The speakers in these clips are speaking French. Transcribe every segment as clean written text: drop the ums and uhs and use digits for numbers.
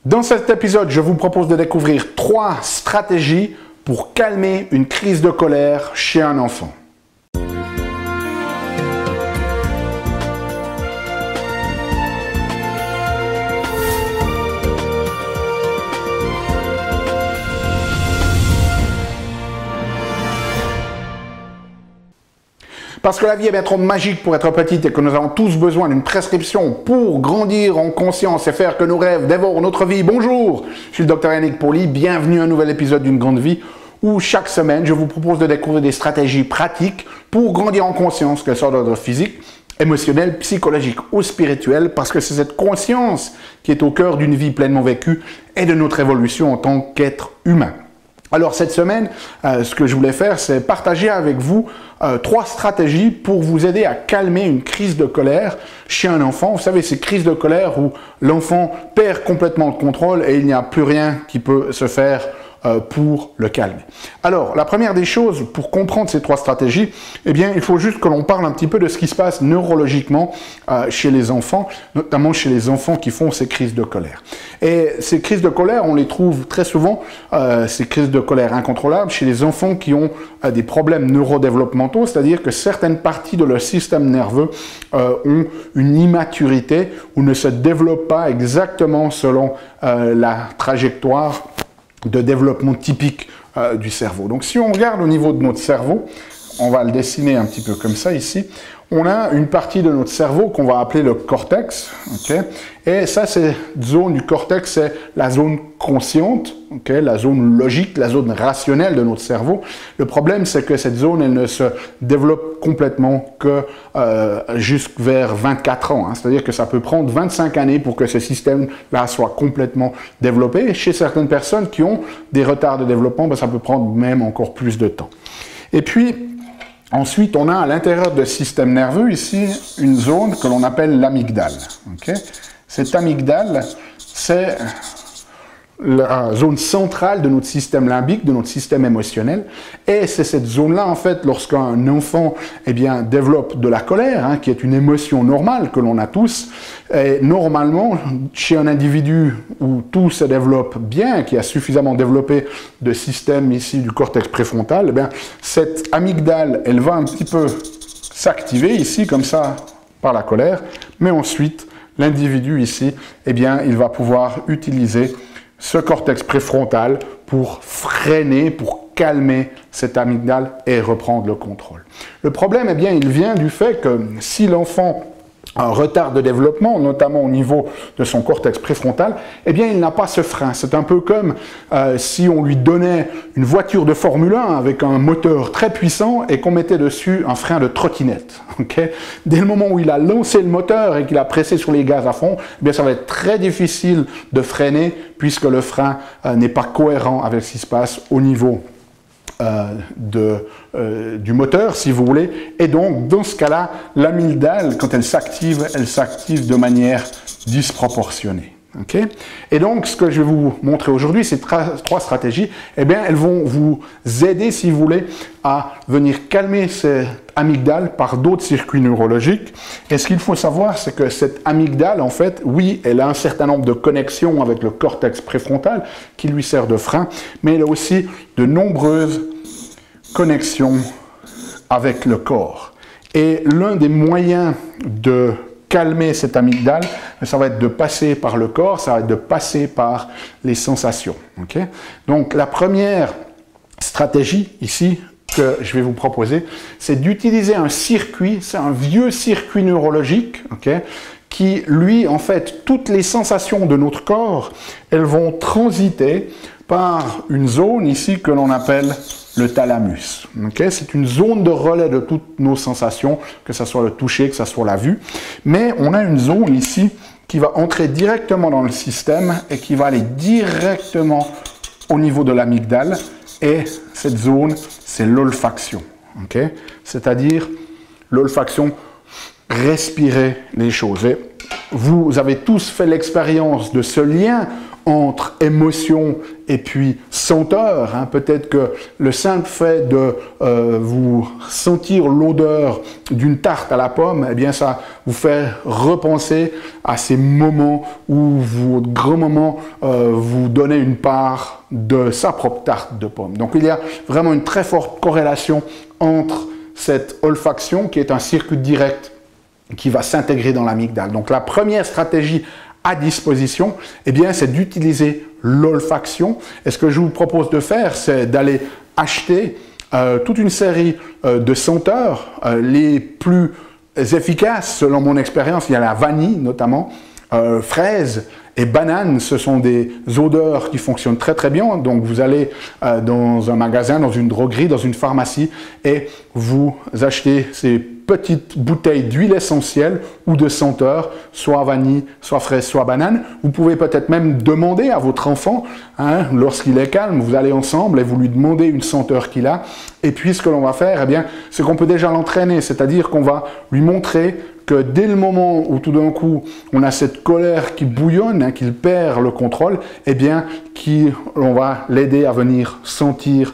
Dans cet épisode, je vous propose de découvrir 3 stratégies pour calmer une crise de colère chez un enfant. Parce que la vie est bien trop magique pour être petite et que nous avons tous besoin d'une prescription pour grandir en conscience et faire que nos rêves dévorent notre vie. Bonjour, je suis le Dr Yannick Pauly, bienvenue à un nouvel épisode d'une grande vie où chaque semaine je vous propose de découvrir des stratégies pratiques pour grandir en conscience, qu'elles soient d'ordre physique, émotionnel, psychologique ou spirituel, parce que c'est cette conscience qui est au cœur d'une vie pleinement vécue et de notre évolution en tant qu'être humain. Alors cette semaine, ce que je voulais faire, c'est partager avec vous 3 stratégies pour vous aider à calmer une crise de colère chez un enfant. Vous savez, ces crises de colère où l'enfant perd complètement le contrôle et il n'y a plus rien qui peut se faire pour le calmer. Alors, la première des choses, pour comprendre ces 3 stratégies, eh bien, il faut juste que l'on parle un petit peu de ce qui se passe neurologiquement chez les enfants, notamment chez les enfants qui font ces crises de colère. Et ces crises de colère, on les trouve très souvent, ces crises de colère incontrôlables, chez les enfants qui ont des problèmes neurodéveloppementaux, c'est-à-dire que certaines parties de leur système nerveux ont une immaturité ou ne se développent pas exactement selon la trajectoire de développement typique du cerveau. Donc si on regarde au niveau de notre cerveau, on va le dessiner un petit peu comme ça ici, on a une partie de notre cerveau qu'on va appeler le cortex, okay? Et ça, cette zone du cortex, c'est la zone consciente, okay? La zone logique, la zone rationnelle de notre cerveau. Le problème, c'est que cette zone, elle ne se développe complètement que jusqu'à vers 24 ans. Hein? C'est-à-dire que ça peut prendre 25 années pour que ce système-là soit complètement développé. Et chez certaines personnes qui ont des retards de développement, ben, ça peut prendre même encore plus de temps. Et puis, ensuite, on a à l'intérieur du système nerveux, ici, une zone que l'on appelle l'amygdale. Okay? Cette amygdale, c'est la zone centrale de notre système limbique, de notre système émotionnel. Et c'est cette zone-là, en fait, lorsqu'un enfant développe de la colère, hein, qui est une émotion normale que l'on a tous, et normalement, chez un individu où tout se développe bien, qui a suffisamment développé de système ici du cortex préfrontal, cette amygdale, elle va un petit peu s'activer ici, comme ça, par la colère, mais ensuite, l'individu ici, il va pouvoir utiliser ce cortex préfrontal pour freiner, pour calmer cette amygdale et reprendre le contrôle. Le problème, il vient du fait que si l'enfant a un retard de développement, notamment au niveau de son cortex préfrontal, il n'a pas ce frein. C'est un peu comme si on lui donnait une voiture de Formule 1 avec un moteur très puissant et qu'on mettait dessus un frein de trottinette. Okay? Dès le moment où il a lancé le moteur et qu'il a pressé sur les gaz à fond, ça va être très difficile de freiner puisque le frein n'est pas cohérent avec ce qui se passe au niveau du moteur, si vous voulez. Et donc, dans ce cas-là, l'amygdale, quand elle s'active de manière disproportionnée. Okay? Et donc, ce que je vais vous montrer aujourd'hui, ces 3 stratégies, elles vont vous aider, si vous voulez, à venir calmer cette amygdale par d'autres circuits neurologiques. Et ce qu'il faut savoir, c'est que cette amygdale, en fait, oui, elle a un certain nombre de connexions avec le cortex préfrontal qui lui sert de frein, mais elle a aussi de nombreuses connexions avec le corps. Et l'un des moyens de calmer cette amygdale, ça va être de passer par le corps, ça va être de passer par les sensations. Okay? Donc la première stratégie ici que je vais vous proposer, c'est d'utiliser un circuit, c'est un vieux circuit neurologique, okay, qui, lui, en fait, toutes les sensations de notre corps, elles vont transiter par une zone ici que l'on appelle le thalamus. Okay? C'est une zone de relais de toutes nos sensations, que ce soit le toucher, que ce soit la vue. Mais on a une zone ici qui va entrer directement dans le système et qui va aller directement au niveau de l'amygdale. Et cette zone, c'est l'olfaction. Okay? C'est-à-dire l'olfaction, respirer les choses. Et vous avez tous fait l'expérience de ce lien entre émotion et puis senteur. Peut-être que le simple fait de vous sentir l'odeur d'une tarte à la pomme, eh bien ça vous fait repenser à ces moments où votre grand-maman vous donnait une part de sa propre tarte de pomme. Donc il y a vraiment une très forte corrélation entre cette olfaction qui est un circuit direct qui va s'intégrer dans l'amygdale. Donc la première stratégie à disposition, eh bien, c'est d'utiliser l'olfaction. Et ce que je vous propose de faire, c'est d'aller acheter toute une série de senteurs, les plus efficaces selon mon expérience. Il y a la vanille notamment, fraise et banane, ce sont des odeurs qui fonctionnent très très bien. Donc vous allez dans un magasin, dans une droguerie, dans une pharmacie et vous achetez ces petites bouteilles d'huile essentielle ou de senteur, soit vanille, soit fraise, soit banane. Vous pouvez peut-être même demander à votre enfant, lorsqu'il est calme, vous allez ensemble et vous lui demandez une senteur qu'il a. Et puis ce que l'on va faire, eh bien, c'est qu'on peut déjà l'entraîner, c'est-à-dire qu'on va lui montrer que dès le moment où tout d'un coup on a cette colère qui bouillonne, qu'il perd le contrôle, eh bien, on va l'aider à venir sentir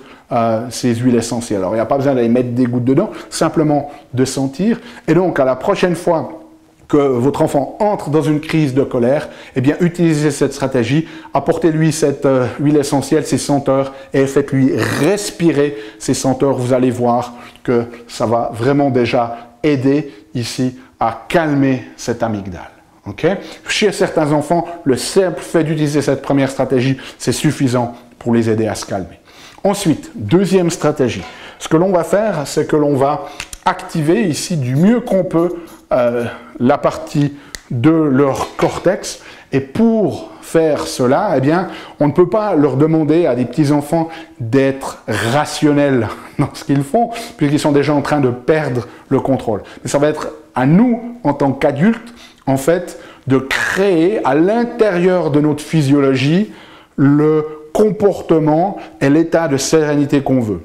ces huiles essentielles. Alors, il n'y a pas besoin d'aller mettre des gouttes dedans, simplement de sentir. Et donc, à la prochaine fois que votre enfant entre dans une crise de colère, eh bien, utilisez cette stratégie, apportez-lui cette huile essentielle, ces senteurs, et faites-lui respirer ces senteurs. Vous allez voir que ça va vraiment déjà aider ici à calmer cette amygdale. Okay? Chez certains enfants, le simple fait d'utiliser cette première stratégie, c'est suffisant pour les aider à se calmer. Ensuite, deuxième stratégie. Ce que l'on va faire, c'est que l'on va activer ici du mieux qu'on peut la partie de leur cortex. Et pour faire cela, eh bien, on ne peut pas leur demander à des petits-enfants d'être rationnels dans ce qu'ils font, puisqu'ils sont déjà en train de perdre le contrôle. Mais ça va être à nous, en tant qu'adultes, en fait, de créer à l'intérieur de notre physiologie le comportement et l'état de sérénité qu'on veut.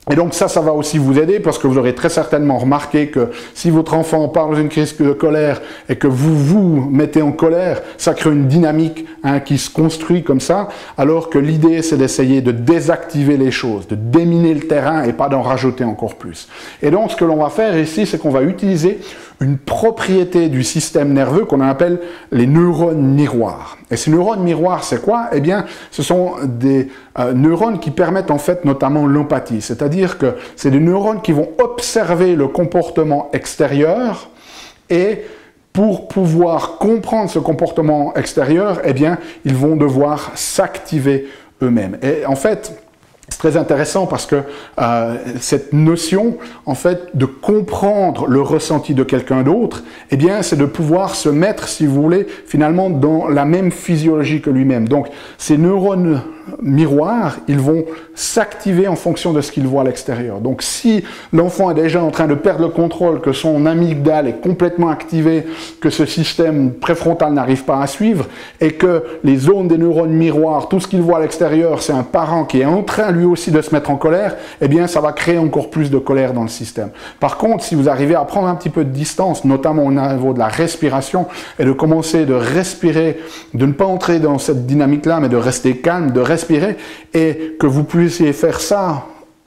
Et donc ça va aussi vous aider parce que vous aurez très certainement remarqué que si votre enfant part dans une crise de colère et que vous vous mettez en colère, ça crée une dynamique qui se construit comme ça, alors que l'idée c'est d'essayer de désactiver les choses, de déminer le terrain et pas d'en rajouter encore plus. Et donc ce que l'on va faire ici, c'est qu'on va utiliser une propriété du système nerveux qu'on appelle les neurones miroirs. Et ces neurones miroirs, c'est quoi? Eh bien, ce sont des neurones qui permettent en fait notamment l'empathie. C'est-à-dire que c'est des neurones qui vont observer le comportement extérieur et pour pouvoir comprendre ce comportement extérieur, eh bien, ils vont devoir s'activer eux-mêmes. Et en fait, c'est très intéressant parce que cette notion, en fait, de comprendre le ressenti de quelqu'un d'autre, eh bien, c'est de pouvoir se mettre, si vous voulez, finalement, dans la même physiologie que lui-même. Donc, ces neurones miroirs, ils vont s'activer en fonction de ce qu'ils voient à l'extérieur. Donc, si l'enfant est déjà en train de perdre le contrôle, que son amygdale est complètement activée, que ce système préfrontal n'arrive pas à suivre, et que les zones des neurones miroirs, tout ce qu'il voit à l'extérieur, c'est un parent qui est en train lui aussi de se mettre en colère, eh bien ça va créer encore plus de colère dans le système. Par contre, si vous arrivez à prendre un petit peu de distance, notamment au niveau de la respiration, et de commencer de respirer, de ne pas entrer dans cette dynamique-là, mais de rester calme, de respirer, et que vous puissiez faire ça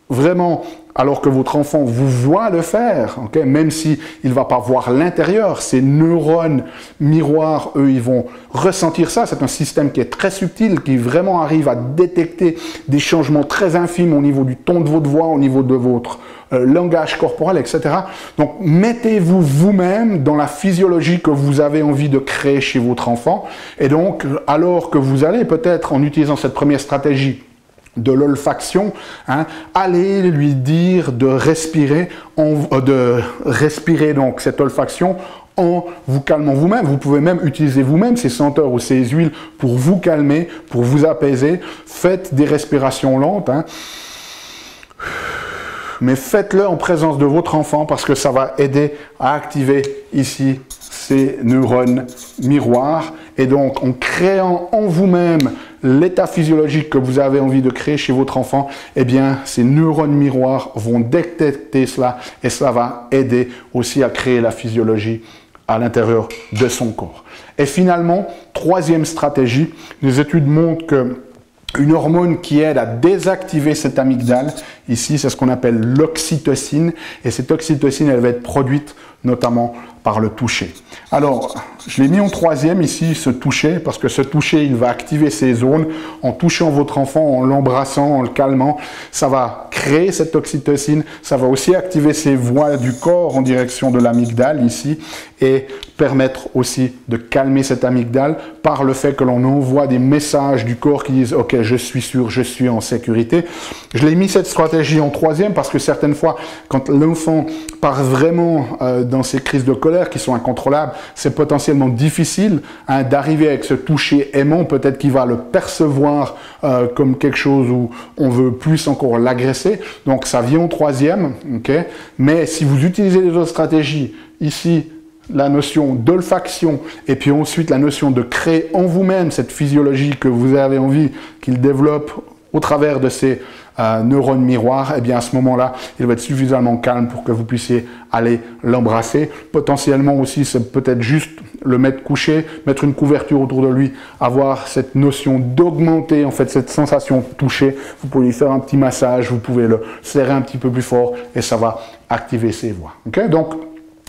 vraiment alors que votre enfant vous voit le faire, okay? Même s'il ne va pas voir l'intérieur, ces neurones miroirs, eux, ils vont ressentir ça. C'est un système qui est très subtil, qui vraiment arrive à détecter des changements très infimes au niveau du ton de votre voix, au niveau de votre langage corporel, etc. Donc, mettez-vous vous-même dans la physiologie que vous avez envie de créer chez votre enfant. Et donc, alors que vous allez peut-être, en utilisant cette première stratégie, de l'olfaction, allez lui dire de respirer, donc cette olfaction en vous calmant vous-même. Vous pouvez même utiliser vous-même ces senteurs ou ces huiles pour vous calmer, pour vous apaiser. Faites des respirations lentes, mais faites-le en présence de votre enfant parce que ça va aider à activer ici ces neurones miroirs. Et donc, en créant en vous-même l'état physiologique que vous avez envie de créer chez votre enfant, eh bien, ces neurones miroirs vont détecter cela et cela va aider aussi à créer la physiologie à l'intérieur de son corps. Et finalement, troisième stratégie, les études montrent que une hormone qui aide à désactiver cette amygdale, ici c'est ce qu'on appelle l'oxytocine, et cette oxytocine elle va être produite notamment par le toucher. Alors, je l'ai mis en troisième ici, ce toucher, parce que ce toucher, il va activer ces zones en touchant votre enfant, en l'embrassant, en le calmant. Ça va créer cette oxytocine, ça va aussi activer ces voies du corps en direction de l'amygdale ici et permettre aussi de calmer cette amygdale par le fait que l'on envoie des messages du corps qui disent « Ok, je suis sûr, je suis en sécurité ». Je l'ai mis cette stratégie en troisième parce que certaines fois, quand l'enfant part vraiment dans ces crises de colère qui sont incontrôlables, c'est potentiellement difficile d'arriver avec ce toucher aimant. Peut-être qu'il va le percevoir comme quelque chose où on veut plus encore l'agresser. Donc ça vient en troisième, okay. Mais si vous utilisez les autres stratégies, ici, la notion d'olfaction et puis ensuite la notion de créer en vous-même cette physiologie que vous avez envie qu'il développe au travers de ces neurones miroirs, et bien à ce moment-là, il va être suffisamment calme pour que vous puissiez aller l'embrasser. Potentiellement aussi, c'est peut-être juste le mettre couché, mettre une couverture autour de lui, avoir cette notion d'augmenter en fait cette sensation de toucher. Vous pouvez lui faire un petit massage, vous pouvez le serrer un petit peu plus fort et ça va activer ses voies. Okay? Donc,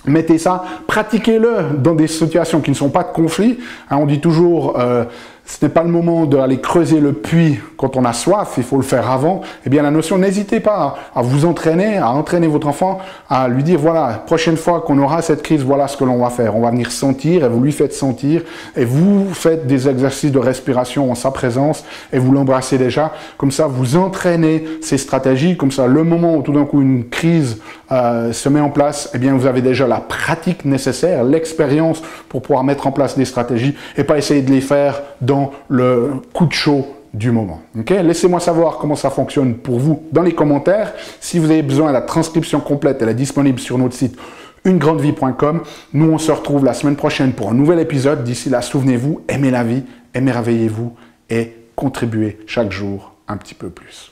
mettez ça, pratiquez-le dans des situations qui ne sont pas de conflit. On dit toujours, ce n'est pas le moment d'aller creuser le puits quand on a soif, il faut le faire avant. Eh bien, la notion, n'hésitez pas à vous entraîner, à entraîner votre enfant, à lui dire, voilà, prochaine fois qu'on aura cette crise, voilà ce que l'on va faire. On va venir sentir et vous lui faites sentir et vous faites des exercices de respiration en sa présence et vous l'embrassez déjà. Comme ça, vous entraînez ces stratégies. Comme ça, le moment où tout d'un coup une crise se met en place, eh bien, vous avez déjà la pratique nécessaire, l'expérience pour pouvoir mettre en place des stratégies et pas essayer de les faire dans le coup de chaud du moment. Okay? Laissez-moi savoir comment ça fonctionne pour vous dans les commentaires. Si vous avez besoin de la transcription complète, elle est disponible sur notre site unegrandevie.com. Nous, on se retrouve la semaine prochaine pour un nouvel épisode. D'ici là, souvenez-vous, aimez la vie, émerveillez-vous et contribuez chaque jour un petit peu plus.